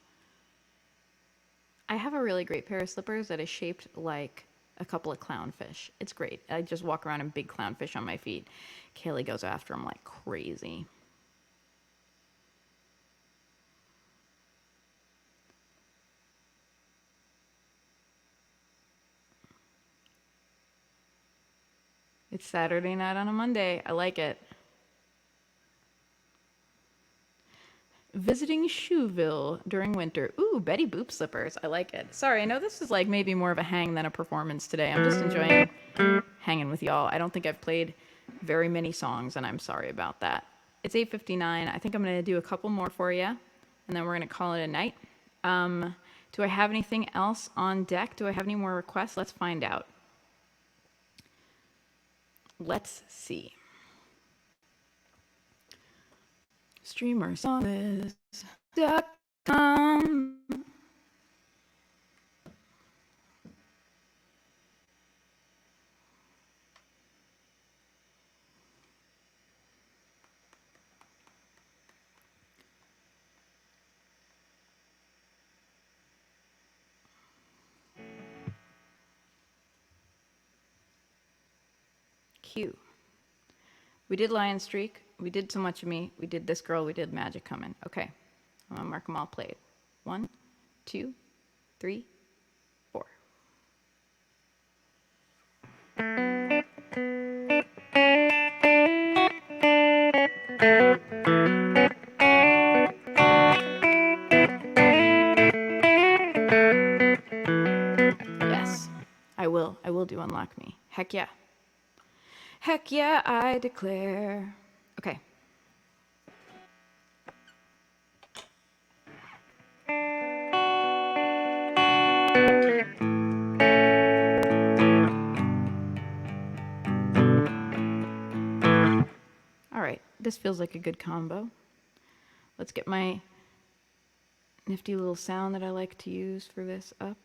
I have a really great pair of slippers that is shaped like a couple of clownfish. It's great. I just walk around in big clownfish on my feet. Kaylee goes after them like crazy. It's Saturday night on a Monday. I like it. Visiting Shoeville during winter. Ooh, Betty Boop slippers. I like it. Sorry, I know this is like maybe more of a hang than a performance today. I'm just enjoying hanging with y'all. I don't think I've played very many songs, and I'm sorry about that. It's 8:59. I think I'm going to do a couple more for you, and then we're going to call it a night. Do I have anything else on deck? Do I have any more requests? Let's find out. Let's see. StreamerSongs.com. Q. We did Lion Streak. We did So Much of Me. We did This Girl. We did Magic Coming. Okay. I'm going to mark them all played. 1, 2, 3, 4. Yes, I will. I will do Unlock Me. Heck yeah. Heck yeah, I declare. Okay. All right, this feels like a good combo. Let's get my nifty little sound that I like to use for this up.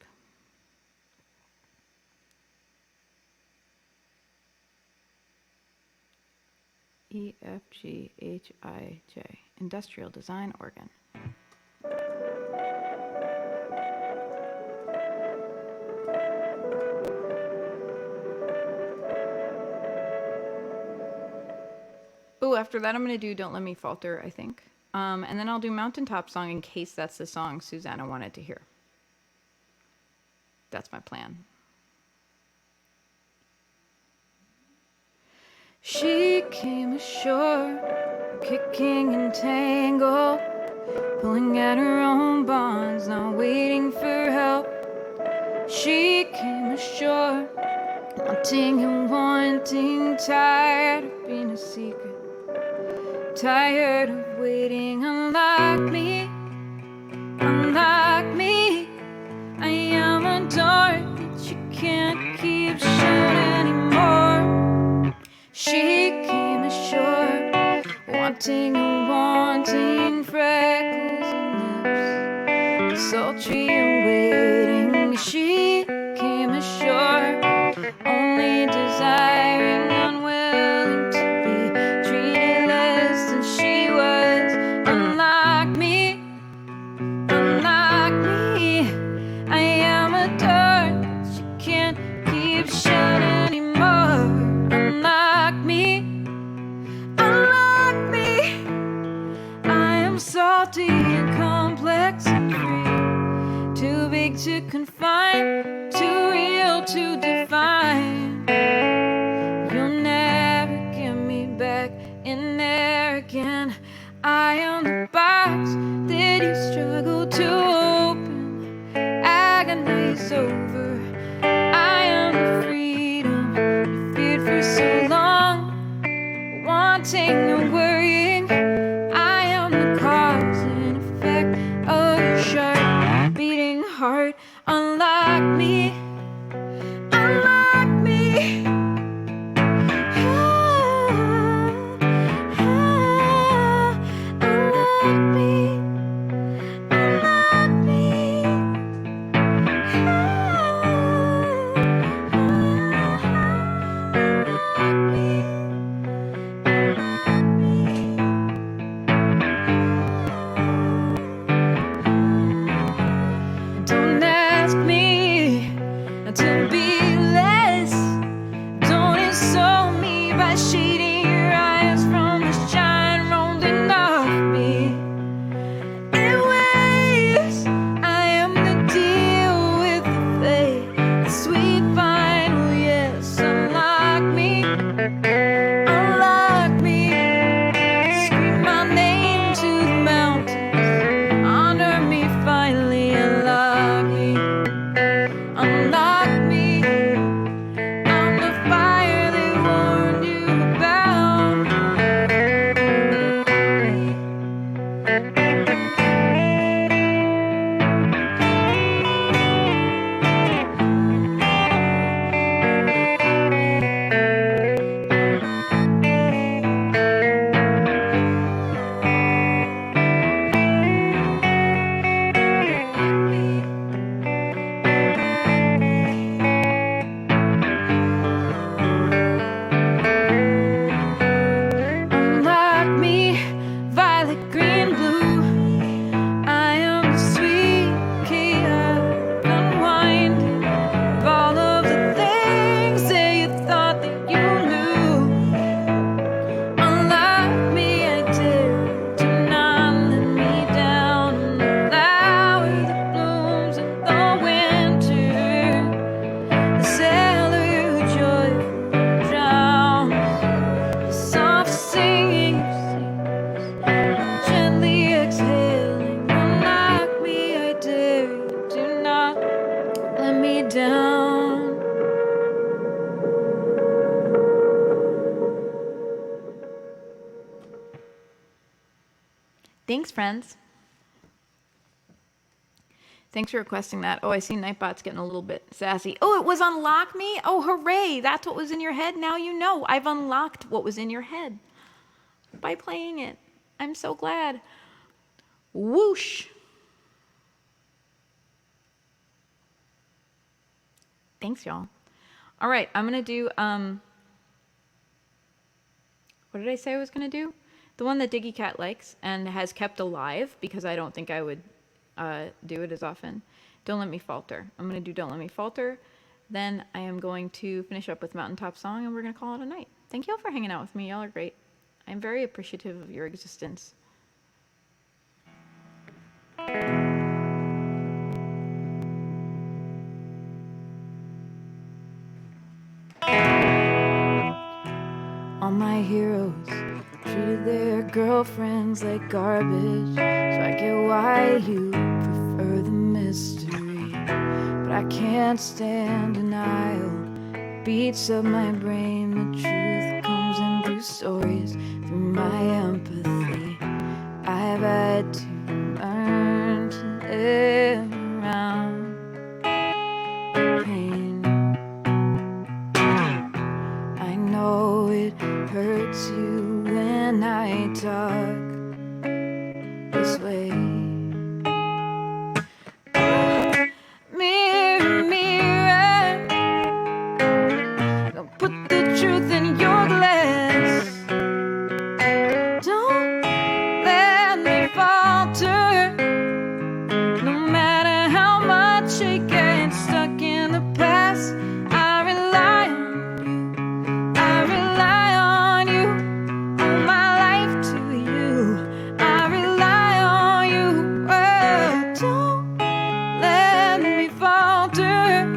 E, F, G, H, I, J. Industrial design organ. Ooh, after that I'm going to do Don't Let Me Falter, I think. And then I'll do Mountaintop Song in case that's the song Susanna wanted to hear. That's my plan. She came ashore, kicking and tangled, pulling at her own bonds, not waiting for help. She came ashore, wanting and wanting, tired of being a secret, tired of waiting. Unlock me, unlock me. I am a door that you can't keep shut anymore. She came ashore, wanting and wanting, freckles and lips, sultry and waiting. She came ashore, only desiring, unwilling to be treated less than she was. Unlock me, unlock me. I am a door that you can't keep shut anymore. Unlock me, unlock me. I am salty and complex and free, too big to confine, too real to define. You'll never get me back in there again. I am the box that you struggle to open, agonize over. I am the freedom you feared for so long, wanting and worrying. I am the cause and effect of your sharp beating heart. Unlock me, unlock me. Unlock me, unlock me. Don't ask me Thanks, friends. Thanks for requesting that. Oh, I see Nightbot's getting a little bit sassy. Oh, it was Unlock Me? Oh, hooray. That's what was in your head? Now you know. I've unlocked what was in your head by playing it. I'm so glad. Whoosh. Thanks, y'all. All right, I'm going to do, what did I say I was going to do? The one that Diggy Cat likes and has kept alive because I don't think I would do it as often. Don't Let Me Falter. I'm going to do Don't Let Me Falter. Then I am going to finish up with Mountaintop Song and we're going to call it a night. Thank y'all for hanging out with me. Y'all are great. I'm very appreciative of your existence. All my heroes treated their girlfriends like garbage, so I get why you prefer the mystery. But I can't stand denial, beats up my brain. The truth comes in through stories, through my empathy. I've had to learn to live around pain. I know it hurts you when I talk this way. Mirror, mirror, don't put the truth in your glass. Don't let me falter, no matter how much I get stuck in the past. I rely on you, owe my life to you. I rely on you, oh, don't let me falter.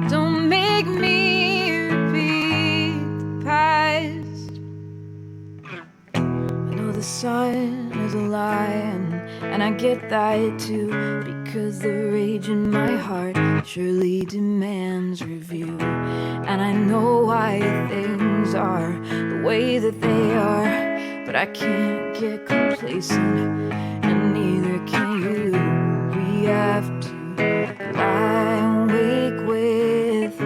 Don't make me repeat the past. I know the sun is a lie, and I get that too, because the rage in my heart surely demands review. And I know why things are the way that they are, but I can't get complacent, and neither can you. We have to lie awake with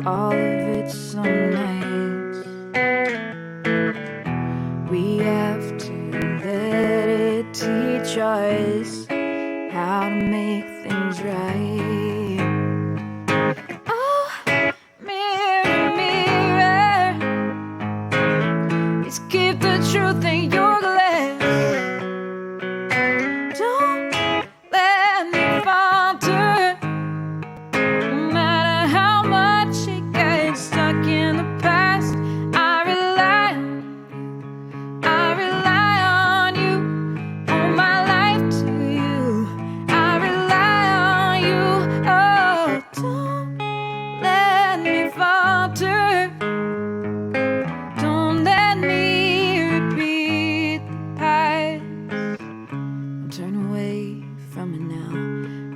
all of it some nights. We have to let it teach us how to make things right. Oh, mirror, mirror, please keep the truth in your glass. Don't let me falter, no matter how much it gets stuck in the past. I rely on you, owe my life to you. I rely on you, oh, don't let me falter. Don't let me repeat the past. I'll turn away from it now.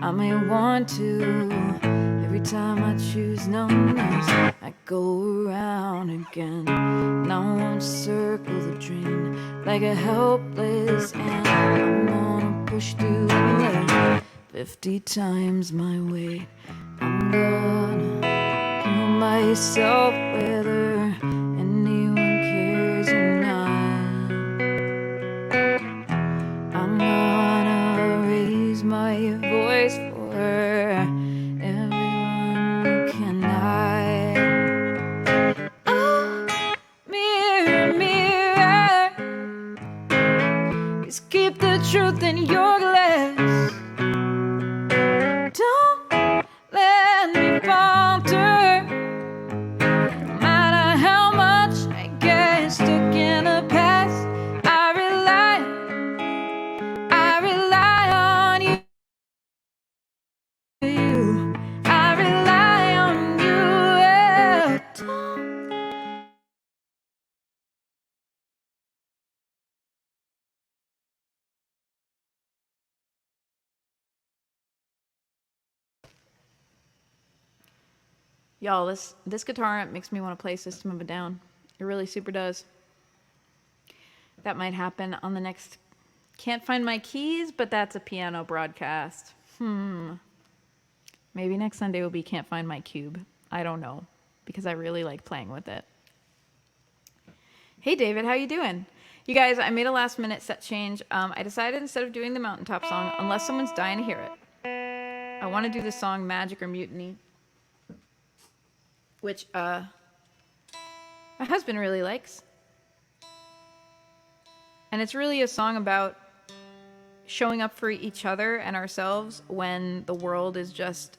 I may want to. Every time I choose numbness, I go around again. And I won't circle the drain like a helpless ant. I'm gonna push through the lane 50 times my weight. I'm gonna kill myself whether anyone cares or not. I'm gonna raise my voice for everyone who cannot. Oh, mirror, mirror, please keep the truth in your glass. Don't let me falter, no matter how much I get stuck in the past. I rely on you. I rely on you. Don't. Y'all, this guitar makes me want to play System of a Down. It really super does. That might happen on the next Can't find my keys, but that's a piano broadcast. Maybe next Sunday will be Can't Find My Cube. I don't know, because I really like playing with it. Hey, David, how you doing? You guys, I made a last-minute set change. I decided instead of doing the mountaintop song, unless someone's dying to hear it, I want to do the song Magic or Mutiny, which my husband really likes. And it's really a song about showing up for each other and ourselves when the world is just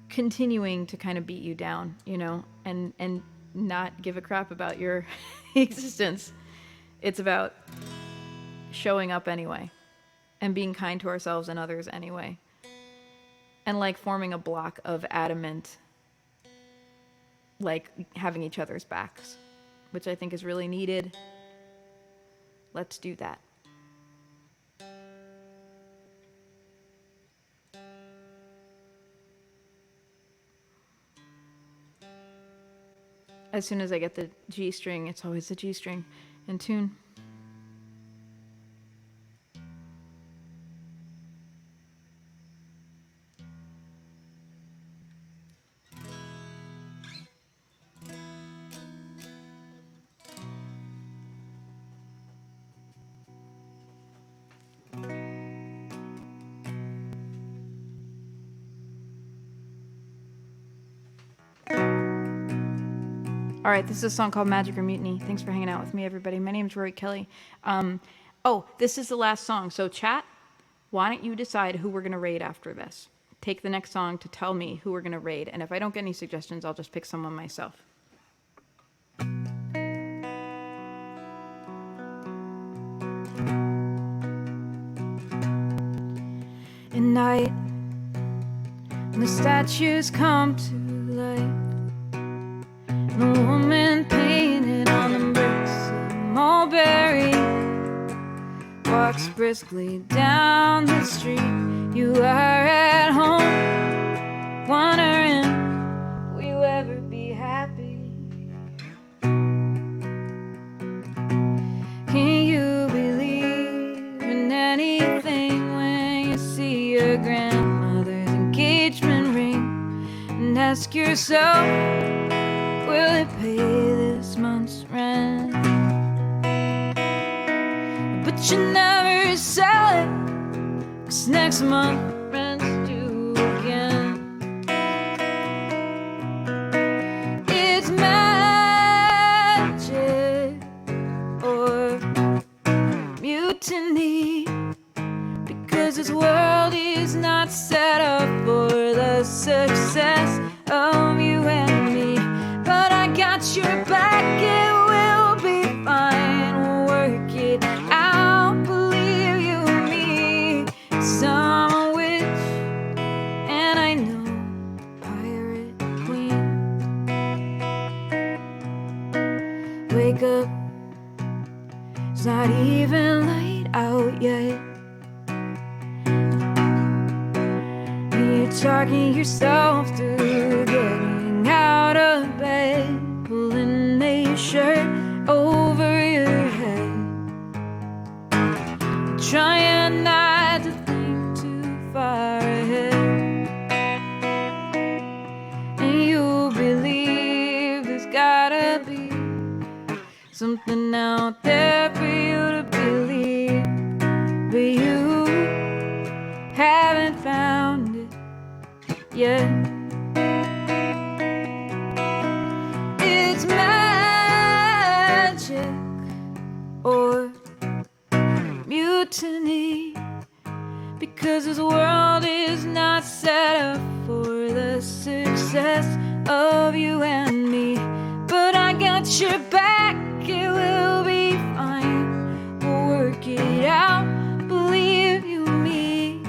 continuing to kind of beat you down, you know, and not give a crap about your existence. It's about showing up anyway and being kind to ourselves and others anyway. And like forming a block of adamant, like having each other's backs, which I think is really needed. Let's do that. As soon as I get the G string, it's always the G string in tune. All right, this is a song called Magic or Mutiny. Thanks for hanging out with me, everybody. My name's Rorie Kelly. This is the last song. So chat, why don't you decide who we're going to raid after this? Take the next song to tell me who we're going to raid. And if I don't get any suggestions, I'll just pick someone myself. At night, when the statues come to life, the woman painted on the bricks of Mulberry walks briskly down the street. You are at home, wondering, will you ever be happy? Can you believe in anything when you see your grandmother's engagement ring and ask yourself, will it pay this month's rent? But you never sell it, 'cause next month rent's due again. It's magic or mutiny, because this world is not set up for the success of you and me. But I got your back, it will be fine. We'll work it out, believe you and me. 'Cause I'm a witch, and I know pirate queen. Wake up, it's not even light out yet. You're talking yourself through getting out of bed, pulling a shirt over your head, trying not to think too far ahead. And you believe there's gotta be something out there for you to believe, but you haven't found it yet. It's magic or mutiny, because this world is not set up for the success of you and me. But I got your back, it will be fine. We'll work it out, believe you me.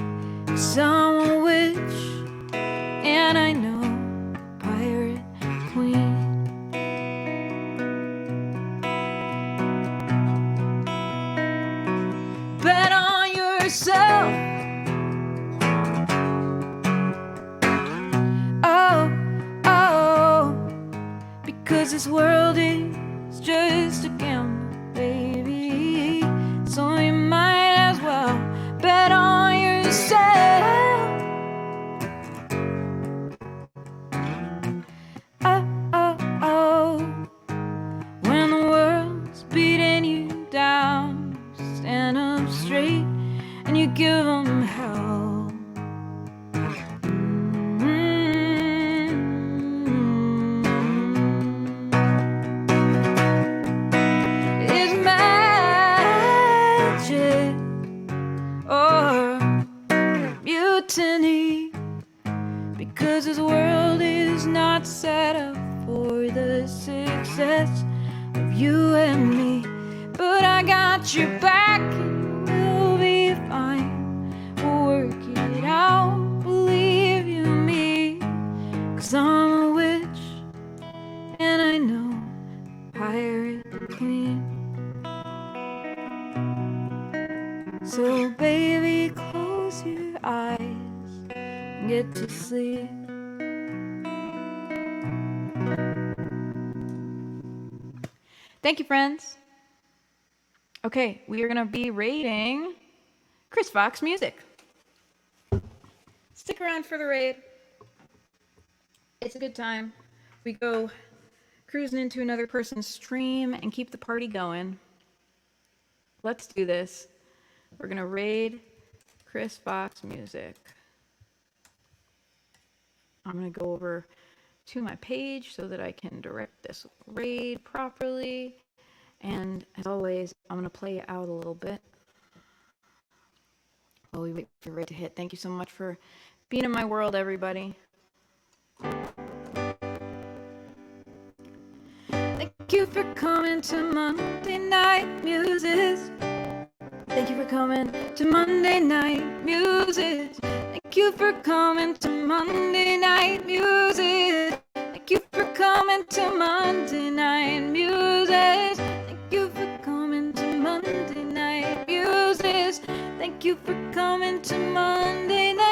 'Cause I'm a witch, and I know pirate queen. Bet on yourself. Oh, because this world is just a gamble, baby. and you give them hell. It's magic or mutiny, because this world is not set up for the success of you and me. But I got your back, and we'll be fine. We'll work it out, believe you me. 'Cause I'm a witch, and I know pirate queen. So baby, close your eyes and get to sleep. Thank you, friends. Okay, we are going to be rating Chris Fox music. Stick around for the raid. It's a good time. We go cruising into another person's stream and keep the party going. Let's do this. We're going to raid Chris Fox music. I'm going to go over to my page so that I can direct this raid properly. And as always, I'm going to play it out a little bit while we wait for the raid to hit. Thank you so much for being in my world, everybody. Thank you for coming to Monday Night Muses. Thank you for coming to Monday Night Muses. Thank you for coming to Monday Night Muses. Thank you for coming to Monday Night Muses. Thank you for coming to Monday Night Muses. Thank you for coming to Monday Night